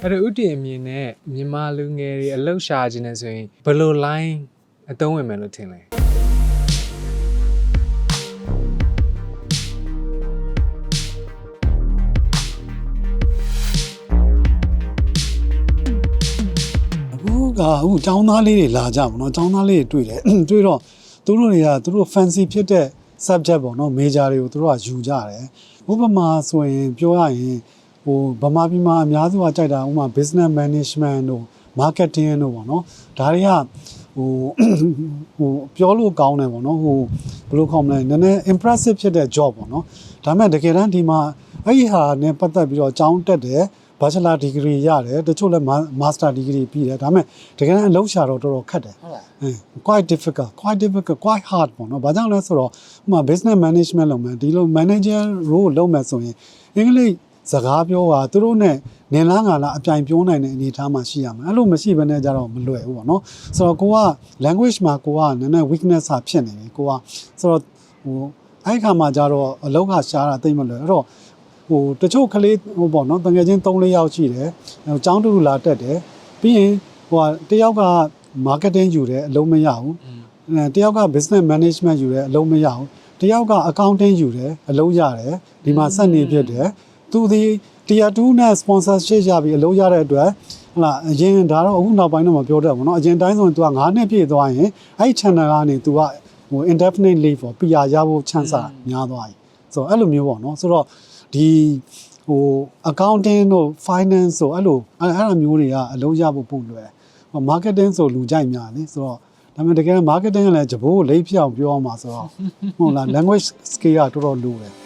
အဲ့တော့ဥတီအမြင်နဲ့မြန်မာလူငယ်တွေအလောက်ရှာခြင်းနဲ့ဆိုရင်ဘယ်လို line အသုံးဝင်မယ်လို့ထင်လဲအခုចောင်းသားလေးတွေလာကြပါတော့ចောင်းသားလေးတွေတွေ့တယ်တွေ့တော့သူတို့ fancy ဖြစ်တဲ့ subject ပေါ့နော် major တွေကိုသူတို့ကယူကြတယ်ဥပမာဆိုရင်ပြောရရင်ဗမာပြည်မှာအများစုကကြိုက်တာဥပမာ business management တို့ marketing တို့ပေါ့နော်ဒါတွေကပြောလို့ကောင်းတယ်ပေါ့နော်ဘယ်လိုခေါ်မလဲနည်းနည်း impressive ဖြစ်တဲ့ job ပေါ့နော်ဒါပေမဲ့တကယ်တမ်းဒီမှာအဲ့ဒီဟာနဲ့ပတ်သက်ပြီးတော့ကျောင်းတက်တယ်bachelor degree ရတယ်တချို့လည်း master degree ပြီးတယ်ဒါပေမဲ့တကယ်တမ်းအလုပ်ရှာတော့တော်တော်ခက်တယ်ဟုတ်လား quite difficult quite hard ပေါ့နော်ဘာကြောင့်လဲဆိုတော့ဥပမာ business management လုပ်မယ်ဒီလို manager role လုပ်မယ်ဆိုရင်အင်္ဂလိပ်စကားပြောတာသူတို့နဲ့နင်လားငါလားအပြိုင်ပြောနိုင်တဲ့အနေအထားမှာရှိရမယ်အဲ့လိုမရှိဘဲနဲ့ကြတော့မလွယ်ဘူးပေါ့နော်ဆိုတော့ကိုက language မှာကိုကနည်းနည်း weakness ဟာဖြစ်နေပြီကိုကဆိုတော့အဲ့ခါမှာကြတော့အလုပ်ကရှားတာသိမ့်မလွယ်အဲ့တော့တချို့ကလေးပေါ့နော်တကယ်ချင်း3-4ယောက်ရှိတယ်။ကျောင်းတူလာတက်တယ်။ပြီးရင်တယောက်က marketing ယူတယ်အလုံးမရဘူး။တယောက်က business management ယူတယ်အလုံးမရဘူး။တယောက်က accounting ယူတယ်အလုံးရတယ်။ဒီမှာစက်နေဖြစ်တယ်။သူဒီ tier 2နဲ့ sponsorship ရပြီးအလုံးရတဲ့အတွက်ဟုတ်လားအရင်ဒါတော့အခုနောက်ပိုင်းတော့မပြောတတ်ဘူးเนาะအရင်တိုင်းဆိုရင် तू က9နှစ်ပြည့်သွားရင်အဲ့ channel ကနေ तू ကindefinite leave ပေါ့ PR ရဖို့ chance များသွားပြီ။ဆိုတော့အဲ့လိုမျိုးပေါ့เนาะဆိုတော့ဒီaccounting တို့ finance တို့အဲ့လိုမျိုးတွေကအလုံးရဖို့ပို့လွယ်။ marketing ဆိုလူကြိုက်များလေဆိုတော့ဒါပေမဲ့တကယ် marketing ကလည်းဂျဘိုးကိုလိပ်ဖြစ်အောင်ပြောအောင်ပါဆိုတော့ဟုတ်လား language skill ကတော်တော်လိုတယ်